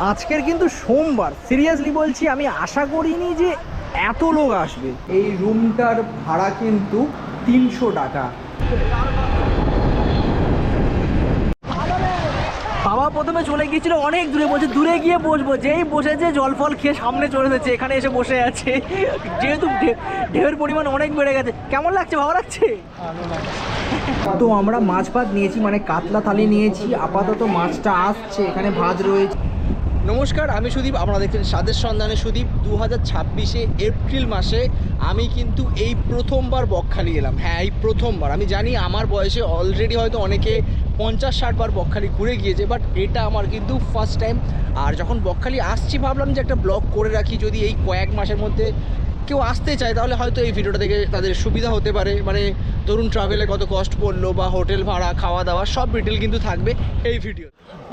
আজকের কিন্তু সোমবার, সিরিয়াসলি বলছি আমি আশা করিনি যে এত লোক আসবে। এই রুমটার ভাড়া কিন্তু 300 টাকা। বাবা প্রথমে চলে গিয়েছিল অনেক দূরে, বলছে দূরে গিয়ে বসবো, যেই বসেছে জল ফল খেয়ে সামনে চলে এসেছে, এখানে এসে বসে আছে। যেহেতু ঢেউয়ের পরিমাণ অনেক বেড়ে গেছে। কেমন লাগছে, ভালো লাগছে? তো আমরা মাছ ভাত নিয়েছি, মানে কাতলা থালি নিয়েছি। আপাতত মাছটা আসছে, এখানে ভাত রয়েছে। নমস্কার, আমি সুদীপ, আপনারা দেখছেন স্বাদের সন্ধানে সুদীপ। 2026 এপ্রিল মাসে আমি কিন্তু এই প্রথমবার বকখালি এলাম। হ্যাঁ, এই প্রথমবার। আমি জানি আমার বয়সে অলরেডি হয়তো অনেকে 50-60 বার বকখালি ঘুরে গিয়েছে, বাট এটা আমার কিন্তু ফার্স্ট টাইম। আর যখন বকখালি আসছি ভাবলাম যে একটা ব্লগ করে রাখি, যদি এই কয়েক মাসের মধ্যে কেউ আসতে চায় তাহলে হয়তো এই ভিডিওটা দেখে তাদের সুবিধা হতে পারে। মানে ধরুন ট্রাভেলে কত কস্ট পড়লো বা হোটেল ভাড়া, খাওয়া দাওয়া সব ডিটেল কিন্তু থাকবে এই ভিডিও।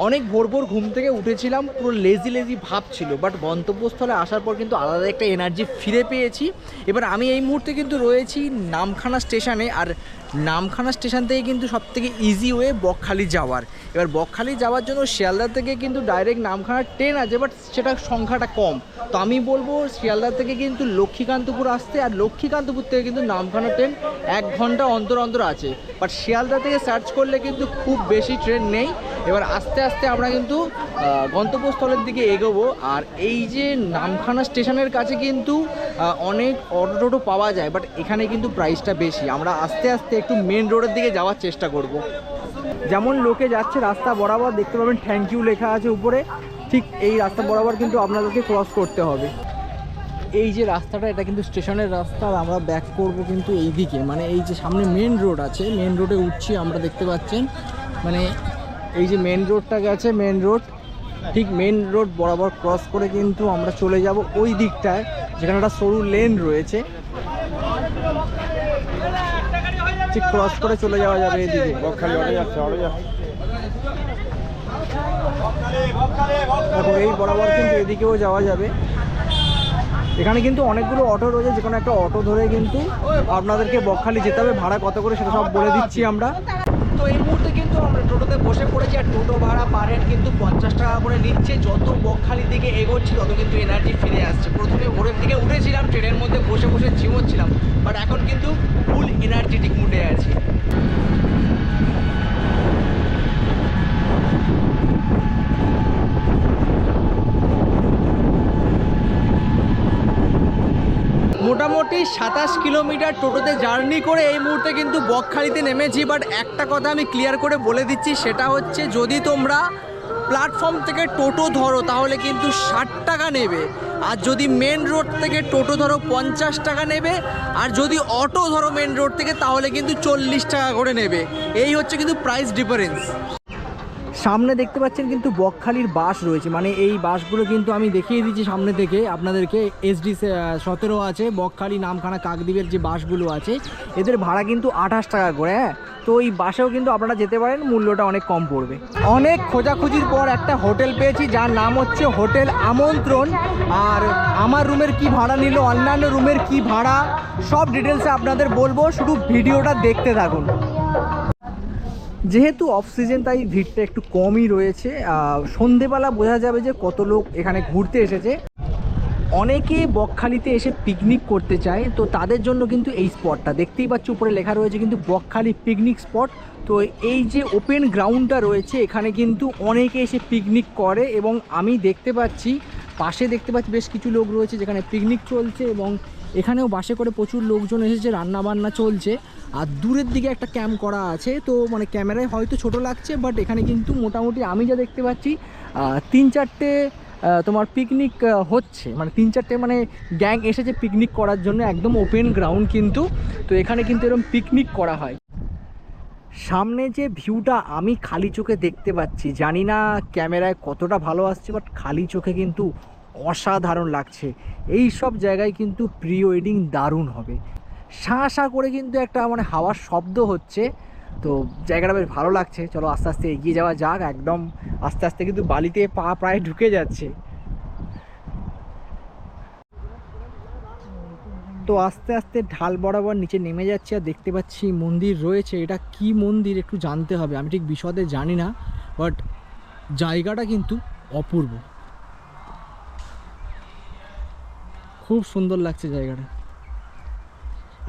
অনেক ভোর ভোর ঘুম থেকে উঠেছিলাম, পুরো লেজি ভাব ছিল, বাট গন্তব্যস্থলে আসার পর কিন্তু আলাদা একটা এনার্জি ফিরে পেয়েছি। এবার আমি এই মুহূর্তে কিন্তু রয়েছি নামখানা স্টেশনে। আর নামখানা স্টেশন থেকে কিন্তু সবথেকে ইজি ওয়ে বকখালি যাওয়ার। এবার বকখালি যাওয়ার জন্য শিয়ালদা থেকে কিন্তু ডাইরেক্ট নামখানার ট্রেন আছে, বাট সেটার সংখ্যাটা কম। তো আমি বলবো শিয়ালদা থেকে কিন্তু লক্ষ্মীকান্তপুর আসতে, আর লক্ষ্মীকান্তপুর থেকে কিন্তু নামখানা ট্রেন 1 ঘন্টা অন্তর অন্তর আছে। বাট শিয়ালদা থেকে সার্চ করলে কিন্তু খুব বেশি ট্রেন নেই। এবার আস্তে আস্তে আমরা কিন্তু গন্তব্যস্থলের দিকে এগোবো। আর এই যে নামখানা স্টেশনের কাছে কিন্তু অনেক অটো টোটো পাওয়া যায়, বাট এখানে কিন্তু প্রাইসটা বেশি। আমরা আস্তে আস্তে একটু মেন রোডের দিকে যাওয়ার চেষ্টা করব। যেমন লোকে যাচ্ছে রাস্তা বরাবর, দেখতে পাবেন থ্যাংক ইউ লেখা আছে উপরে, ঠিক এই রাস্তা বরাবর কিন্তু আপনাদেরকে ক্রস করতে হবে। এই যে রাস্তাটা, এটা কিন্তু স্টেশনের রাস্তা। আর আমরা ব্যাক করব কিন্তু এই দিকে, মানে এই যে সামনে মেন রোড আছে, মেন রোডে উঠছি আমরা, দেখতে পাচ্ছেন। মানে এই যে মেন রোডটা গেছে, মেন রোড, ঠিক মেন রোড বরাবর ক্রস করে কিন্তু আমরা চলে যাব ওই দিকটায়, যেখানে একটা সরু লেন রয়েছে, ঠিক ক্রস করে চলে যাওয়া যাবে এদিকে। দেখো এই বরাবর কিন্তু এদিকেও যাওয়া যাবে। এখানে কিন্তু অনেকগুলো অটো রয়েছে, যে কোনো একটা অটো ধরে কিন্তু আপনাদেরকে বকখালি যেতে হবে। ভাড়া কত করে সেটা সব বলে দিচ্ছি আমরা। তো এই মুহূর্তে কিন্তু আমরা টোটোতে বসে পড়েছি, আর টোটো ভাড়া পার হেড কিন্তু 50 টাকা করে নিচ্ছে। যত বকখালির দিকে এগোচ্ছি তত কিন্তু এনার্জি ফিরে আসছে। প্রথমে ভোরের দিকে উঠেছিলাম, ট্রেনের মধ্যে বসে বসে ঝিমোচ্ছিলাম, বাট এখন কিন্তু ফুল এনার্জেটিক মুডে আছি। মোটামুটি 27 কিলোমিটার টোটোতে জার্নি করে এই মুহূর্তে কিন্তু বকখালিতে নেমেছি। বাট একটা কথা আমি ক্লিয়ার করে বলে দিচ্ছি, সেটা হচ্ছে যদি তোমরা প্ল্যাটফর্ম থেকে টোটো ধরো তাহলে কিন্তু 60 টাকা নেবে, আর যদি মেন রোড থেকে টোটো ধরো 50 টাকা নেবে, আর যদি অটো ধরো মেন রোড থেকে তাহলে কিন্তু 40 টাকা করে নেবে। এই হচ্ছে কিন্তু প্রাইস ডিফারেন্স। সামনে দেখতে পাচ্ছেন কিন্তু বকখালির বাস রয়েছে, মানে এই বাসগুলো কিন্তু আমি দেখিয়ে দিচ্ছি সামনে থেকে আপনাদেরকে। SD 17 আছে, বকখালি নামখানা কাকদ্বীপের যে বাসগুলো আছে, এদের ভাড়া কিন্তু 28 টাকা করে। হ্যাঁ, তো এই বাসেও কিন্তু আপনারা যেতে পারেন, মূল্যটা অনেক কম পড়বে। অনেক খোঁজাখুঁজির পর একটা হোটেল পেয়েছি, যার নাম হচ্ছে হোটেল আমন্ত্রণ। আর আমার রুমের কি ভাড়া নিল, অন্যান্য রুমের কি ভাড়া, সব ডিটেলসে আপনাদের বলবো, শুধু ভিডিওটা দেখতে থাকুন। যেহেতু অফ সিজন তাই ভিড়টা একটু কমই রয়েছে। সন্ধেবেলা বোঝা যাবে যে কত লোক এখানে ঘুরতে এসেছে। অনেকে বকখালিতে এসে পিকনিক করতে চায়, তো তাদের জন্য কিন্তু এই স্পটটা দেখতেই পাচ্ছি, উপরে লেখা রয়েছে কিন্তু বকখালি পিকনিক স্পট। তো এই যে ওপেন গ্রাউন্ডটা রয়েছে, এখানে কিন্তু অনেকে এসে পিকনিক করে। এবং আমি দেখতে পাচ্ছি পাশে, দেখতে পাচ্ছি বেশ কিছু লোক রয়েছে যেখানে পিকনিক চলছে, এবং এখানেও বাসে করে প্রচুর লোকজন এসেছে, রান্নাবান্না চলছে। আর দূরের দিকে একটা ক্যাম্প করা আছে, তো মানে ক্যামেরায় হয়তো ছোট লাগছে, বাট এখানে কিন্তু মোটামুটি আমি যা দেখতে পাচ্ছি 3-4টে তোমার পিকনিক হচ্ছে, মানে 3-4টে মানে গ্যাং এসেছে পিকনিক করার জন্য। একদম ওপেন গ্রাউন্ড কিন্তু, তো এখানে কিন্তু এরকম পিকনিক করা হয়। সামনে যে ভিউটা আমি খালি চোখে দেখতে পাচ্ছি, জানি না ক্যামেরায় কতটা ভালো আসছে, বাট খালি চোখে কিন্তু অসাধারণ লাগছে। এই সব জায়গায় কিন্তু প্রি ওয়েডিং দারুণ হবে। শাঁ শাঁ করে কিন্তু একটা মানে হাওয়ার শব্দ হচ্ছে, তো জায়গাটা বেশ ভালো লাগছে। চলো আস্তে আস্তে এগিয়ে যাওয়া যাক। একদম আস্তে আস্তে কিন্তু বালিতে পা প্রায় ঢুকে যাচ্ছে। তো আস্তে আস্তে ঢাল বরাবর নিচে নেমে যাচ্ছে, আর দেখতে পাচ্ছি মন্দির রয়েছে। এটা কি মন্দির একটু জানতে হবে, আমি ঠিক বিশদে জানি না, বাট জায়গাটা কিন্তু অপূর্ব। খুব সুন্দর লাগছে জায়গাটা।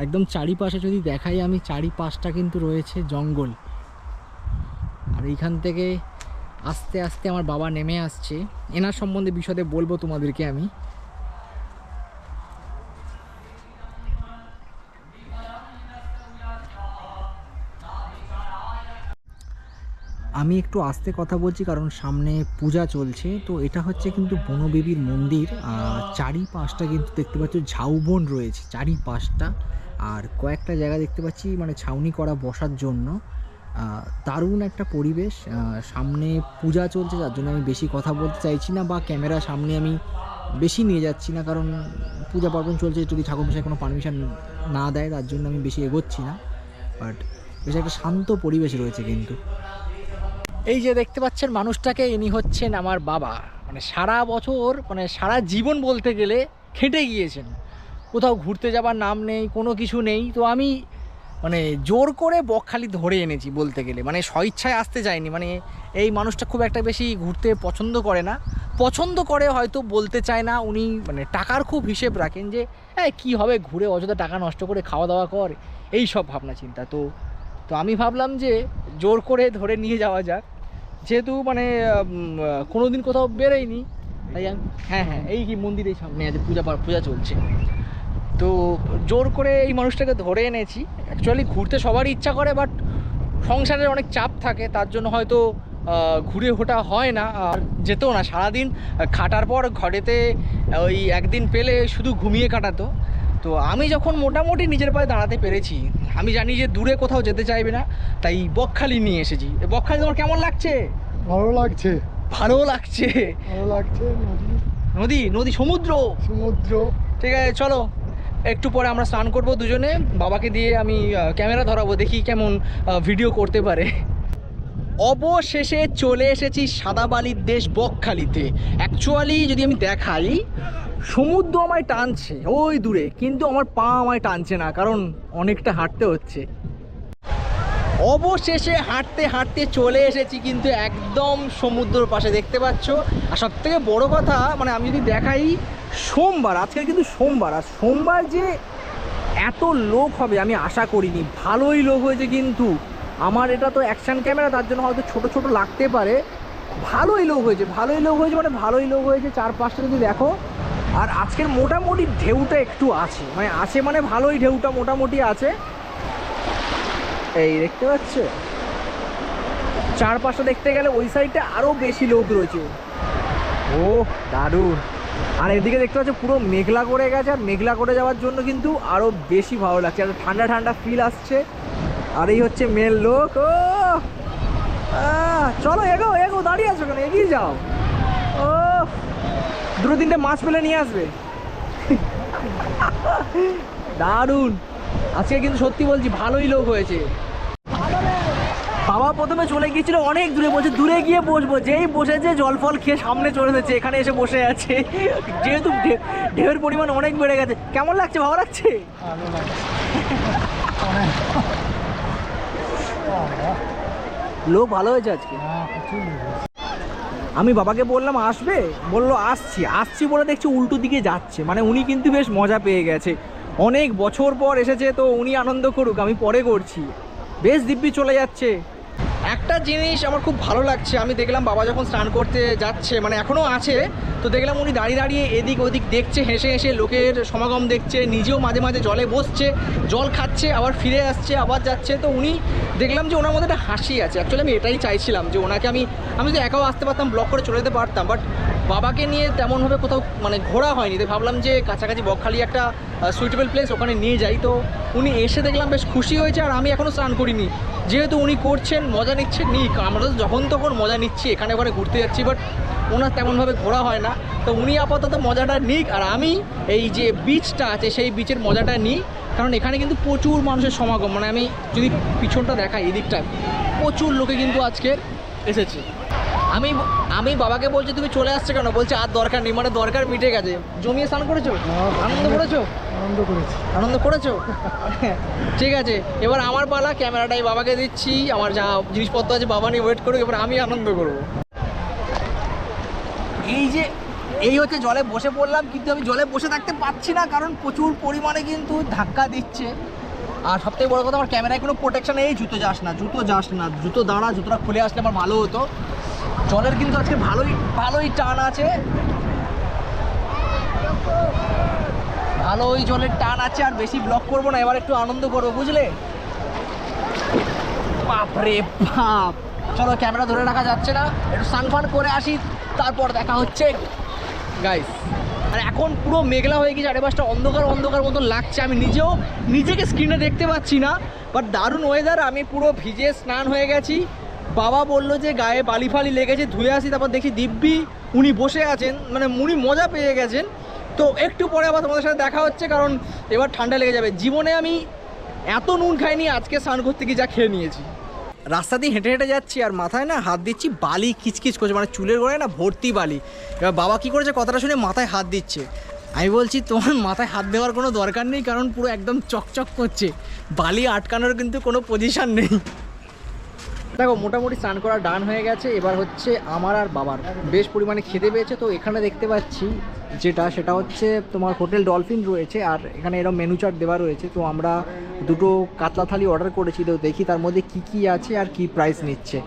একদম চারিপাশে যদি দেখাই আমি, চারিপাশটা কিন্তু রয়েছে জঙ্গল। আর এইখান থেকে আস্তে আস্তে আমার বাবা নেমে আসছে, এনার সম্বন্ধে বিশদে বলবো তোমাদেরকে আমি। আমি একটু আস্তে কথা বলছি কারণ সামনে পূজা চলছে। তো এটা হচ্ছে কিন্তু বনদেবীর মন্দির। চারিপাশটা কিন্তু দেখতে পাচ্ছ ঝাউবন রয়েছে চারিপাশটা, আর কয়েকটা জায়গা দেখতে পাচ্ছি মানে ছাউনি করা বসার জন্য। দারুণ একটা পরিবেশ। সামনে পূজা চলছে, যার জন্য আমি বেশি কথা বলতে চাইছি না বা ক্যামেরা সামনে আমি বেশি নিয়ে যাচ্ছি না, কারণ পূজা পার্বণ চলছে, যদি ঠাকুরমশাই কোনো পারমিশন না দেয় তার জন্য আমি বেশি এগোচ্ছি না। বাট বেশ একটা শান্ত পরিবেশ রয়েছে কিন্তু। এই যে দেখতে পাচ্ছেন মানুষটাকে, ইনি হচ্ছেন আমার বাবা। মানে সারা বছর মানে সারা জীবন বলতে গেলে খেটে গিয়েছেন, কোথাও ঘুরতে যাবার নাম নেই, কোনো কিছু নেই। তো আমি মানে জোর করে বকখালি ধরে এনেছি বলতে গেলে, মানে স্বইচ্ছায় আসতে যায়নি। মানে এই মানুষটা খুব একটা বেশি ঘুরতে পছন্দ করে না, পছন্দ করে হয়তো বলতে চায় না। উনি মানে টাকার খুব হিসেব রাখেন, যে কী হবে ঘুরে অযথা টাকা নষ্ট করে, খাওয়া দাওয়া কর, এই সব ভাবনা চিন্তা। তো আমি ভাবলাম যে জোর করে ধরে নিয়ে যাওয়া যাক, যেহেতু মানে কোনো দিন কোথাও বেরোয়নি, তাই আমি হ্যাঁ এই কি মন্দিরের সামনে আছে, পূজা চলছে, তো জোর করে এই মানুষটাকে ধরে এনেছি। অ্যাকচুয়ালি ঘুরতে সবারই ইচ্ছা করে, বাট সংসারের অনেক চাপ থাকে, তার জন্য হয়তো ঘুরে ওঠা হয় না, আর যেতেও না। সারাদিন খাটার পর ঘরেতে ওই একদিন পেলে শুধু ঘুমিয়ে কাটাতো। তো আমি যখন মোটামুটি নিজের পায়ে দাঁড়াতে পেরেছি, আমি জানি যে দূরে কোথাও যেতে চাইবে না, তাই বকখালি নিয়ে এসেছি। বকখালি তোমার কেমন লাগছে? ভালো লাগছে। ভালো লাগছে? ভালো লাগছে। নদী নদী সমুদ্র সমুদ্র। ঠিক আছে, চলো একটু পরে আমরা স্নান করব দুজনে। বাবাকে দিয়ে আমি ক্যামেরা ধরাবো, দেখি কেমন ভিডিও করতে পারে। অবশেষে চলে এসেছি সাদাবালির দেশ বকখালিতে। অ্যাকচুয়ালি যদি আমি দেখাই, সমুদ্র আমায় টানছে ওই দূরে, কিন্তু আমার পা আমায় টানছে না, কারণ অনেকটা হাঁটতে হচ্ছে। অবশেষে হাঁটতে হাঁটতে চলে এসেছি কিন্তু একদম সমুদ্রের পাশে, দেখতে পাচ্ছ। আর সব থেকে বড় কথা, মানে আমি যদি দেখাই, সোমবার, আজকে কিন্তু সোমবার, আর সোমবার যে এত লোক হবে আমি আশা করিনি। ভালোই লোক হয়েছে কিন্তু। আমার এটা তো অ্যাকশান ক্যামেরা, তার জন্য হয়তো ছোট ছোট লাগতে পারে। ভালোই লোক হয়েছে, ভালোই লোক হয়েছে, মানে ভালোই লোক হয়েছে চারপাশটা যদি দেখো। আর আজকের মোটামুটি ঢেউটা একটু আছে, মানে আছে মানে ভালোই ঢেউটা মোটামুটি আছে। এই দেখতে পাচ্ছ, চারপাশটা দেখতে গেলে ওই সাইডটা আরও বেশি লোক রয়েছে। ও দারুণ। আর এদিকে দেখতে পাচ্ছ পুরো মেঘলা করে গেছে, আর মেঘলা করে যাওয়ার জন্য কিন্তু আরও বেশি ভালো লাগছে, আর ঠান্ডা ঠান্ডা ফিল আসছে। আর এই হচ্ছে মেন লোক। ও চলো এগো এগো, দাঁড়িয়ে আছো কেন, এগিয়ে যাও। ও দুটো তিনটে মাছ পেলে নিয়ে আসবে। দারুণ। আজকে কিন্তু সত্যি বলছি ভালোই লোক হয়েছে। বাবা প্রথমে চলে গিয়েছিল অনেক দূরে, বলছে দূরে গিয়ে বসবো, যেই বসেছে জল ফল খেয়ে সামনে চলে এসেছে, এখানে এসে বসে আছে। যেহেতু ঢেউয়ের পরিমাণ অনেক বেড়ে গেছে। কেমন লাগছে? ভালো লাগছে? লোক ভালো হয়েছে আজকে। আমি বাবাকে বললাম আসবে, বললো আসছি আসছি বলে দেখছি উল্টো দিকে যাচ্ছে। মানে উনি কিন্তু বেশ মজা পেয়ে গেছে, অনেক বছর পর এসেছে, তো উনি আনন্দ করুক, আমি পরে করছি। বেশ দিব্যি চলে যাচ্ছে। একটা জিনিস আমার খুব ভালো লাগছে, আমি দেখলাম বাবা যখন স্নান করতে যাচ্ছে, মানে এখনও আছে, তো দেখলাম উনি দাঁড়িয়ে দাঁড়িয়ে এদিক ওদিক দেখছে, হেসে হেসে লোকের সমাগম দেখছে, নিজেও মাঝে মাঝে জলে বসছে, জল খাচ্ছে, আবার ফিরে আসছে, আবার যাচ্ছে। তো উনি দেখলাম যে ওনার মধ্যে একটা হাসি আছে। অ্যাকচুয়ালি আমি এটাই চাইছিলাম, যে ওনাকে আমি যদি একাও আসতে পারতাম, ব্লগ করে চলে যেতে পারতাম, বাট বাবাকে নিয়ে তেমনভাবে কোথাও মানে ঘোরা হয়নি। তো ভাবলাম যে কাছাকাছি বকখালি একটা সুইটেবল প্লেস, ওখানে নিয়ে যাই। তো উনি এসে দেখলাম বেশ খুশি হয়েছে, আর আমি এখনও স্নান করিনি। যেহেতু উনি করছেন, মজা নিচ্ছেন, নিক, আমরা তো যখন তখন মজা নিচ্ছি, এখানে ওখানে ঘুরতে যাচ্ছি, বাট ওনার তেমনভাবে ঘোরা হয় না। তো উনি আপাতত মজাটা নিক, আর আমি এই যে বিচটা আছে সেই বিচের মজাটা নিই, কারণ এখানে কিন্তু প্রচুর মানুষের সমাগম। মানে আমি যদি পিছনটা দেখাই, এদিকটা প্রচুর লোকে কিন্তু আজকে এসেছে। আমি বাবাকে বলছি তুমি চলে আসছো কেন, বলছে আর দরকার নেই, মানে দরকার মিটে গেছে। জমিয়ে স্নান করেছো? আনন্দ করেছো? আনন্দ করেছো? ঠিক আছে, এবার আমার পালা, ক্যামেরাটাই বাবাকে দিচ্ছি, আমার যা জিনিসপত্র আছে বাবা নিয়ে ওয়েট করুক, এবার আমি আনন্দ করবো। এই যে এই হচ্ছে জলে বসে পড়লাম, কিন্তু আমি জলে বসে থাকতে পারছি না কারণ প্রচুর পরিমাণে কিন্তু ধাক্কা দিচ্ছে। আর সবথেকে বড় কথা, আমার ক্যামেরায় কোনো প্রোটেকশন নেই। জুতো যাস না, জুতো দাঁড়া, জুতোটা খুলে আসলে আমার ভালো হতো। জলের কিন্তু আজকে ভালোই টান আছে, ভালোই জলের টান আছে। আর বেশি ব্লক করবো না, এবার একটু আনন্দ করবো, বুঝলে? বাপরে বাপ, চলো ক্যামেরা ধরে রাখা যাচ্ছে না, একটু সানফান করে আসি, তারপর দেখা হচ্ছে গাইস। আর এখন পুরো মেঘলা হয়ে গেছে, চারিপাশটা অন্ধকার মতন লাগছে। আমি নিজেকে স্ক্রিনে দেখতে পাচ্ছি না, বাট দারুণ ওয়েদার। আমি পুরো ভিজে স্নান হয়ে গেছি। বাবা বললো যে গায়ে বালি ফালি লেগেছে, ধুয়ে আসি। তারপর দেখি দিব্যি উনি বসে আছেন, মানে উনি মজা পেয়ে গেছেন। তো একটু পরে আবার তোমাদের সাথে দেখা হচ্ছে, কারণ এবার ঠান্ডা লেগে যাবে। জীবনে আমি এত নুন খাইনি, আজকে স্নান করতে গিয়ে যা খেয়ে নিয়েছি। রাস্তা দিয়ে হেঁটে যাচ্ছি আর মাথায় না হাত দিচ্ছি, বালি কিচকিচ করছে, মানে চুলের গোড়ায় না ভর্তি বালি। এবার বাবা কী করেছে, কথাটা শুনে মাথায় হাত দিচ্ছে। আমি বলছি তোমার মাথায় হাত দেওয়ার কোনো দরকার নেই, কারণ পুরো একদম চকচক করছে, বালি আটকানোর কিন্তু কোনো পজিশান নেই। দেখো মোটামুটি স্নান করা ডান হয়ে গেছে। এবার হচ্ছে আমার আর বাবার বেশ পরিমাণে খিদে পেয়েছে। তো এখানে দেখতে পাচ্ছি সেটা হচ্ছে তোমার হোটেল ডলফিন রয়েছে, আর এখানে এরকম মেনু চার্ট দেওয়া রয়েছে। তো আমরা দুটো কাতলা থালি অর্ডার করেছি, তো দেখি তার মধ্যে কি আছে আর কি প্রাইস নিচ্ছে।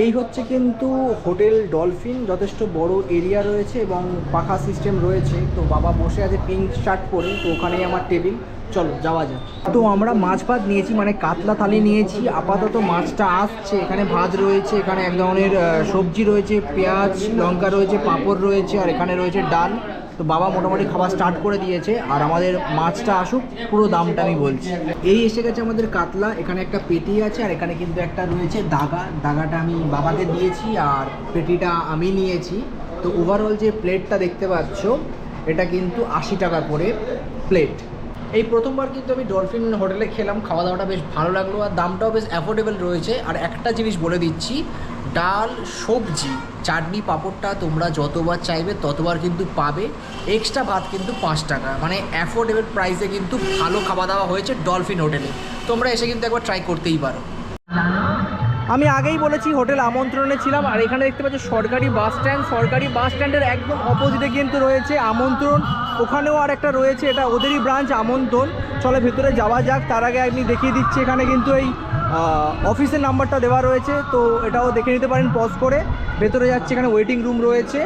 এই হচ্ছে কিন্তু হোটেল ডলফিন, যথেষ্ট বড় এরিয়া রয়েছে এবং পাখা সিস্টেম রয়েছে। তো বাবা বসে আছে পিঙ্ক শার্ট পরে, তো ওখানেই আমার টেবিল, চলো যাওয়া যাক। তো আমরা মাছ ভাত নিয়েছি, মানে কাতলা থালি নিয়েছি। আপাতত মাছটা আসছে, এখানে ভাত রয়েছে, এখানে এক ধরনের সবজি রয়েছে, পেঁয়াজ লঙ্কা রয়েছে, পাঁপড় রয়েছে, আর এখানে রয়েছে ডাল। তো বাবা মোটামুটি খাবার স্টার্ট করে দিয়েছে, আর আমাদের মাছটা আসুক, পুরো দামটা আমি বলছি। এই এসে গেছে আমাদের কাতলা, এখানে একটা পেটি আছে, আর এখানে কিন্তু একটা রয়েছে দাগাটা আমি বাবাকে দিয়েছি, আর পেটিটা আমি নিয়েছি। তো ওভারঅল যে প্লেটটা দেখতে পাচ্ছ, এটা কিন্তু 80 টাকা করে প্লেট। এই প্রথমবার কিন্তু আমি ডলফিন হোটেলে খেলাম, খাওয়া দাওয়াটা বেশ ভালো লাগলো, আর দামটাও বেশ অ্যাফোর্ডেবল রয়েছে। আর একটা জিনিস বলে দিচ্ছি, ডাল, সবজি, চাটনি, পাঁপড়টা তোমরা যতবার চাইবে ততবার কিন্তু পাবে। এক্সট্রা ভাত কিন্তু 5 টাকা, মানে অ্যাফোর্ডেবল প্রাইসে কিন্তু ভালো খাওয়া দাওয়া হয়েছে ডলফিন হোটেলে। তোমরা এসে কিন্তু একবার ট্রাই করতেই পারো। আমি আগেই বলেছি হোটেল আমন্ত্রণে ছিলাম, আর এখানে দেখতে পাচ্ছ সরকারি বাস স্ট্যান্ডের একদম অপোজিটে কিন্তু রয়েছে আমন্ত্রণ। ওখানেও আর একটা রয়েছে, এটা ওদেরই ব্রাঞ্চ আমন্ত্রণ। চলে ভেতরে যাওয়া যাক। তার আগে আমি দেখিয়ে দিচ্ছি, এখানে কিন্তু এই অফিসের নাম্বারটা দেওয়া রয়েছে, তো এটাও দেখে নিতে পারেন পজ করে। ভেতরে যাচ্ছে, এখানে ওয়েটিং রুম রয়েছে।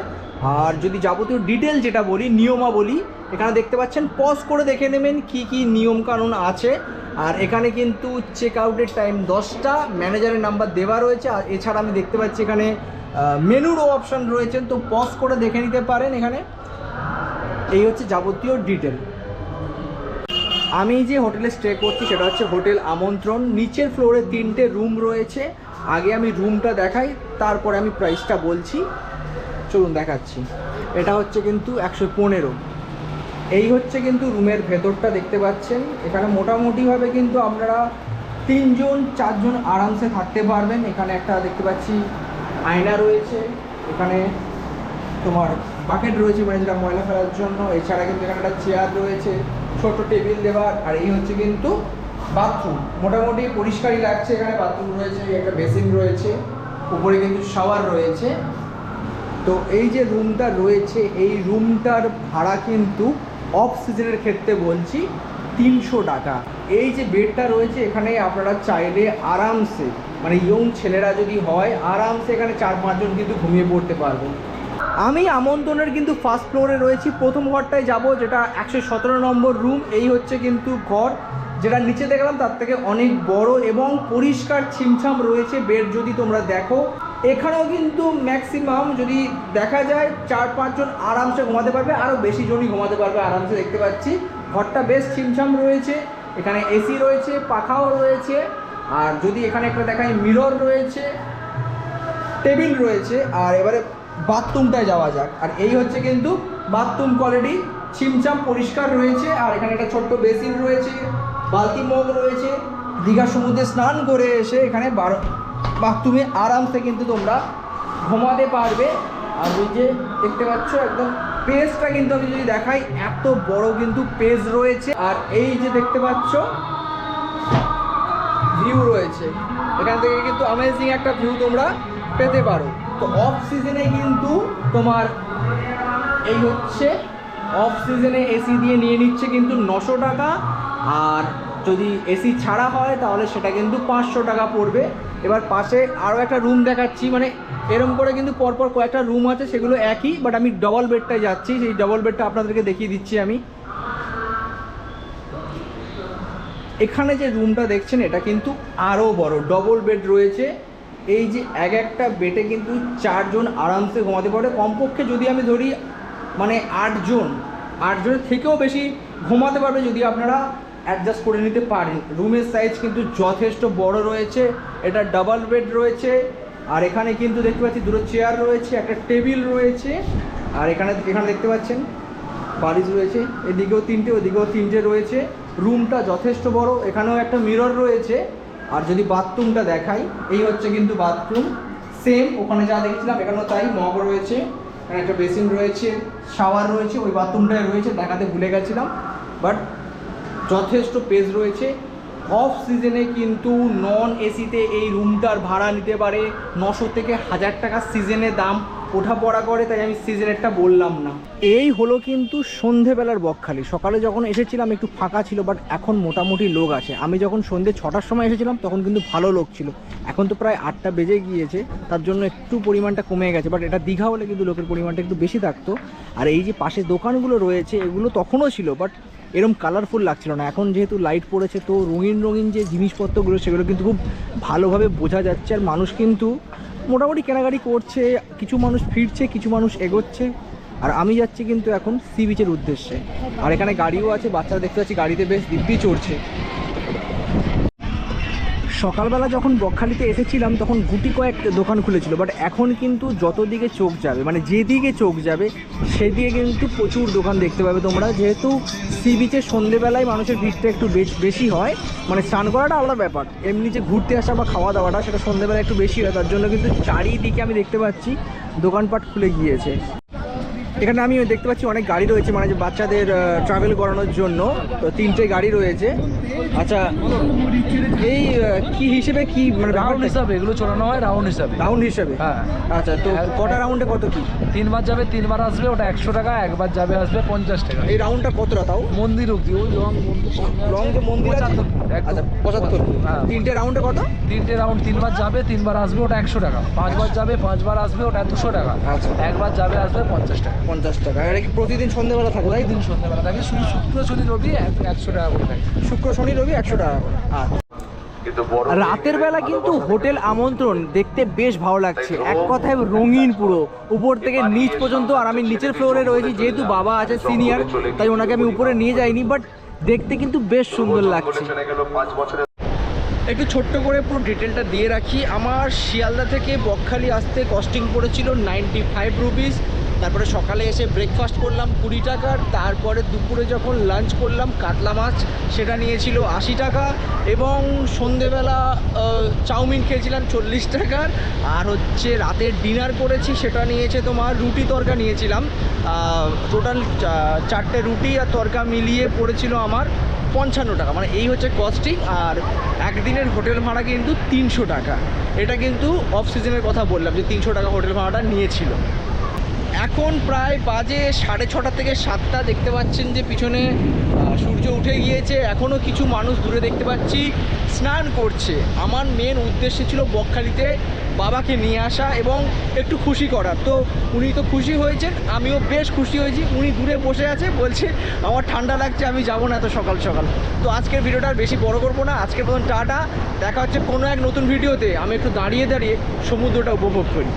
আর যদি যাবতীয় ডিটেল যেটা বলি, নিয়মাবলী, এখানে দেখতে পাচ্ছেন, পজ করে দেখে নেবেন কি নিয়মকানুন আছে। আর এখানে কিন্তু চেক আউটের টাইম 10টা, ম্যানেজারের নাম্বার দেওয়া রয়েছে। আর এছাড়া আমি দেখতে পাচ্ছি এখানে মেনুরও অপশান রয়েছে, তো পজ করে দেখে নিতে পারেন এখানে। এই হচ্ছে যাবতীয় ডিটেল। আমি যে হোটেলে স্টে করছি সেটা হচ্ছে হোটেল আমন্ত্রণ। নিচের ফ্লোরে 3টে রুম রয়েছে। আগে আমি রুমটা দেখাই, তারপরে আমি প্রাইসটা বলছি। চলুন দেখাচ্ছি। এটা হচ্ছে কিন্তু 115। এই হচ্ছে কিন্তু রুমের ভেতরটা দেখতে পাচ্ছেন। এখানে মোটামুটিভাবে কিন্তু আপনারা 3-4 জন আরামসে থাকতে পারবেন। এখানে একটা দেখতে পাচ্ছি আয়না রয়েছে, এখানে তোমার বাকেট রয়েছে, মানে যেটা ময়লা ফেলার জন্য। এছাড়া কিন্তু এখানে একটা চেয়ার রয়েছে, ছোট টেবিল দেওয়ার। আর এই হচ্ছে কিন্তু বাথরুম, মোটামুটি পরিষ্কারই লাগছে। এখানে বাথরুম রয়েছে, একটা বেসিন রয়েছে, উপরে কিন্তু শাওয়ার রয়েছে। তো এই যে রুমটা রয়েছে, এই রুমটার ভাড়া কিন্তু অফ সিজনের ক্ষেত্রে বলছি 300 টাকা। এই যে বেডটা রয়েছে, এখানে আপনারা চাইলে আরামসে, মানে ইয়ং ছেলেরা যদি হয়, আরামসে এখানে 4-5 জন কিন্তু ঘুমিয়ে পড়তে পারবেন। আমি আমন্ত্রণের কিন্তু ফার্স্ট ফ্লোরে রয়েছি, প্রথম ঘরটায় যাব, যেটা 117 নম্বর রুম। এই হচ্ছে কিন্তু ঘর, যেটা নিচে দেখলাম তার থেকে অনেক বড় এবং পরিষ্কার ছিমছাম রয়েছে। বেড যদি তোমরা দেখো, এখানেও কিন্তু ম্যাক্সিমাম যদি দেখা যায় 4-5 জন আরামসে ঘুমাতে পারবে, আরও বেশি জনই ঘুমাতে পারবে আরামসে। দেখতে পাচ্ছি ঘরটা বেশ ছিমছাম রয়েছে, এখানে এসি রয়েছে, পাখাও রয়েছে। আর যদি এখানে একটা দেখাই, মিরর রয়েছে, টেবিল রয়েছে। আর এবারে বাথরুমটায় যাওয়া যাক। আর এই হচ্ছে কিন্তু বাথরুম, কোয়ালিটি ছিমছাম পরিষ্কার রয়েছে। আর এখানে একটা ছোট্ট বেসিন রয়েছে, বালতি মগ রয়েছে। দীঘা সমুদ্রে স্নান করে এসে এখানে বাথরুমে আরামসে কিন্তু তোমরা ঘুমাতে পারবে। আর ওই যে দেখতে পাচ্ছ একদম পেজটা কিন্তু আমি যদি দেখাই, এত বড় কিন্তু পেজ রয়েছে। আর এই যে দেখতে পাচ্ছ ভিউ রয়েছে, এখান থেকে কিন্তু অ্যামেজিং একটা ভিউ তোমরা পেতে পারো। তো অফ সিজনে কিন্তু তোমার এই হচ্ছে অফ সিজনে এসি দিয়ে নিয়ে নিচ্ছে কিন্তু 900 টাকা, আর যদি এসি ছাড়া হয় তাহলে সেটা কিন্তু 500 টাকা পড়বে। এবার পাশে আরও একটা রুম দেখাচ্ছি, মানে এরকম করে কিন্তু পরপর কয়েকটা রুম আছে, সেগুলো একই, বাট আমি ডবল বেডটায় যাচ্ছি, সেই ডবল বেডটা আপনাদেরকে দেখিয়ে দিচ্ছি আমি। এখানে যে রুমটা দেখছেন এটা কিন্তু আরও বড়, ডবল বেড রয়েছে। এই যে একটা বেডে কিন্তু 4 জন আরামসে ঘুমাতে পারে, কমপক্ষে যদি আমি ধরি মানে 8 জনের থেকেও বেশি ঘুমাতে পারবে যদি আপনারা অ্যাডজাস্ট করে নিতে পারেন। রুমের সাইজ কিন্তু যথেষ্ট বড় রয়েছে, এটা ডাবল বেড রয়েছে। আর এখানে কিন্তু দেখতে পাচ্ছি দুটো চেয়ার রয়েছে, একটা টেবিল রয়েছে, আর এখানে দেখতে পাচ্ছেন বালিশ রয়েছে, এদিকেও 3টে ওদিকেও 3টে রয়েছে। রুমটা যথেষ্ট বড়, এখানেও একটা মিরর রয়েছে। আর যদি বাথরুমটা দেখাই, এই হচ্ছে কিন্তু বাথরুম, সেম ওখানে যা দেখছিলাম এখানেও তাই, মগ রয়েছে, এখানে একটা বেসিন রয়েছে, শাওয়ার রয়েছে, ওই বাথরুমটাই রয়েছে, দেখাতে ভুলে গেছিলাম। বাট যথেষ্ট স্পেস রয়েছে। অফ সিজনে কিন্তু নন এসিতে এই রুমটার ভাড়া নিতে পারে 900 থেকে 1000 টাকা সিজনে দাম ওঠা পড়া করে, তাই আমি সিজনেরটা বললাম না। এই হলো কিন্তু সন্ধেবেলার বকখালি। সকালে যখন এসেছিলাম একটু ফাঁকা ছিল, বাট এখন মোটামুটি লোক আছে। আমি যখন সন্ধে 6টার সময় এসেছিলাম তখন কিন্তু ভালো লোক ছিল, এখন তো প্রায় 8টা বেজে গিয়েছে, তার জন্য একটু পরিমাণটা কমে গেছে। বাট এটা দীঘা হলে কিন্তু লোকের পরিমাণটা একটু বেশি থাকতো। আর এই যে পাশে দোকানগুলো রয়েছে এগুলো তখনও ছিল, বাট এরকম কালারফুল লাগছিল না। এখন যেহেতু লাইট পড়েছে তো রঙিন যে জিনিসপত্রগুলো সেগুলো কিন্তু খুব ভালোভাবে বোঝা যাচ্ছে। আর মানুষ কিন্তু মোটামুটি কেনাকাটি করছে, কিছু মানুষ ফিরছে, কিছু মানুষ এগোচ্ছে। আর আমি যাচ্ছি কিন্তু এখন সি বিচের উদ্দেশ্যে। আর এখানে গাড়িও আছে, বাচ্চারা দেখতে পাচ্ছি গাড়িতে বেশ দিব্যি চড়ছে। সকালবেলা যখন বকখালিতে এসেছিলাম তখন গুটি কয়েক দোকান খুলেছিল, বাট এখন কিন্তু যত দিকে চোখ যাবে, মানে যেদিকে চোখ যাবে সেদিকে কিন্তু প্রচুর দোকান দেখতে পাবে তোমরা। যেহেতু সি বিচের সন্ধেবেলায় মানুষের ভিড়টা একটু বেশি হয়, মানে স্নান করাটা আলাদা ব্যাপার, এমনি যে ঘুরতে আসা বা খাওয়া দাওয়াটা সেটা সন্ধেবেলায় একটু বেশি হয়, তার জন্য কিন্তু চারিদিকে আমি দেখতে পাচ্ছি দোকানপাট খুলে গিয়েছে। এখানে আমি দেখতে পাচ্ছি অনেক গাড়ি রয়েছে, মানে যে বাচ্চাদের ট্রাভেল করানোর জন্য, তো 3টে গাড়ি রয়েছে। আচ্ছা, এই কি হিসেবে কি মানে রাউন্ড হিসাবে এগুলো চড়ানো হয়, রাউন্ড হিসাবে। হ্যাঁ, আচ্ছা, তো কটা রাউন্ডে কত কি? 3বার যাবে 3বার আসবে, ওটা 100 টাকা। একবার যাবে আসবে 50 টাকা। এই রাউন্ডটা কতটা তাও? মন্দির অব্দি, ওই লং যে মন্দির আছে? 75। আচ্ছা, 75। হ্যাঁ। 3টে রাউন্ডে কত? 3টে রাউন্ড, 3বার যাবে 3বার আসবে, ওটা 100 টাকা। 5বার যাবে 5বার আসবে, ওটা 200 টাকা। আচ্ছা। একবার যাবে আসবে 50 টাকা। 50 টাকা। আর কি প্রতিদিন সন্ধ্যেবেলা থাকে? তাই দিন সন্ধ্যাবেলা থাকে, শুধু শুক্র শনি রবি 100 টাকা করে থাকে। শুক্র শনি রবি 100 টাকা করে। আচ্ছা, রাতের বেলা কিন্তু হোটেল আমন্ত্রণ দেখতে বেশ ভালো লাগছে, এক কথায় রঙিন পুরো উপর থেকে নিচ পর্যন্ত। আর আমি নিচের ফ্লোরে রয়েছি, যেহেতু বাবা আছে সিনিয়র তাই ওনাকে আমি উপরে নিয়ে যাইনি, বাট দেখতে কিন্তু বেশ সুন্দর লাগছে। একটু ছোট্ট করে পুরো ডিটেলটা দিয়ে রাখি। আমার শিয়ালদা থেকে বকখালি আসতে কস্টিং পড়েছিল 95 রুপিস। তারপরে সকালে এসে ব্রেকফাস্ট করলাম 20 টাকার, তারপরে দুপুরে যখন লাঞ্চ করলাম কাতলা মাছ সেটা নিয়েছিল 80 টাকা, এবং সন্ধেবেলা চাউমিন খেয়েছিলাম 40 টাকার। আর হচ্ছে রাতের ডিনার করেছি সেটা নিয়েছে তোমার রুটি তরকা নিয়েছিলাম, টোটাল 4টে রুটি আর তরকা মিলিয়ে পড়েছিল আমার 55 টাকা। মানে এই হচ্ছে কস্টিং। আর একদিনের হোটেল ভাড়া কিন্তু 300 টাকা। এটা কিন্তু অফ সিজনের কথা বললাম যে 300 টাকা হোটেল ভাড়াটা নিয়েছিল। এখন প্রায় বাজে 6:30 থেকে 7টা। দেখতে পাচ্ছেন যে পিছনে সূর্য উঠে গিয়েছে, এখনও কিছু মানুষ দূরে দেখতে পাচ্ছি স্নান করছে। আমার মেন উদ্দেশ্য ছিল বকখালিতে বাবাকে নিয়ে আসা এবং একটু খুশি করার। তো উনি তো খুশি হয়েছেন, আমিও বেশ খুশি হয়েছি। উনি দূরে বসে আছে, বলছে আমার ঠান্ডা লাগছে, আমি যাবো না এত সকাল সকাল। তো আজকের ভিডিওটা আর বেশি বড় করবো না, আজকের মতন টাটা। দেখা হচ্ছে কোনো এক নতুন ভিডিওতে। আমি একটু দাঁড়িয়ে সমুদ্রটা উপভোগ করি।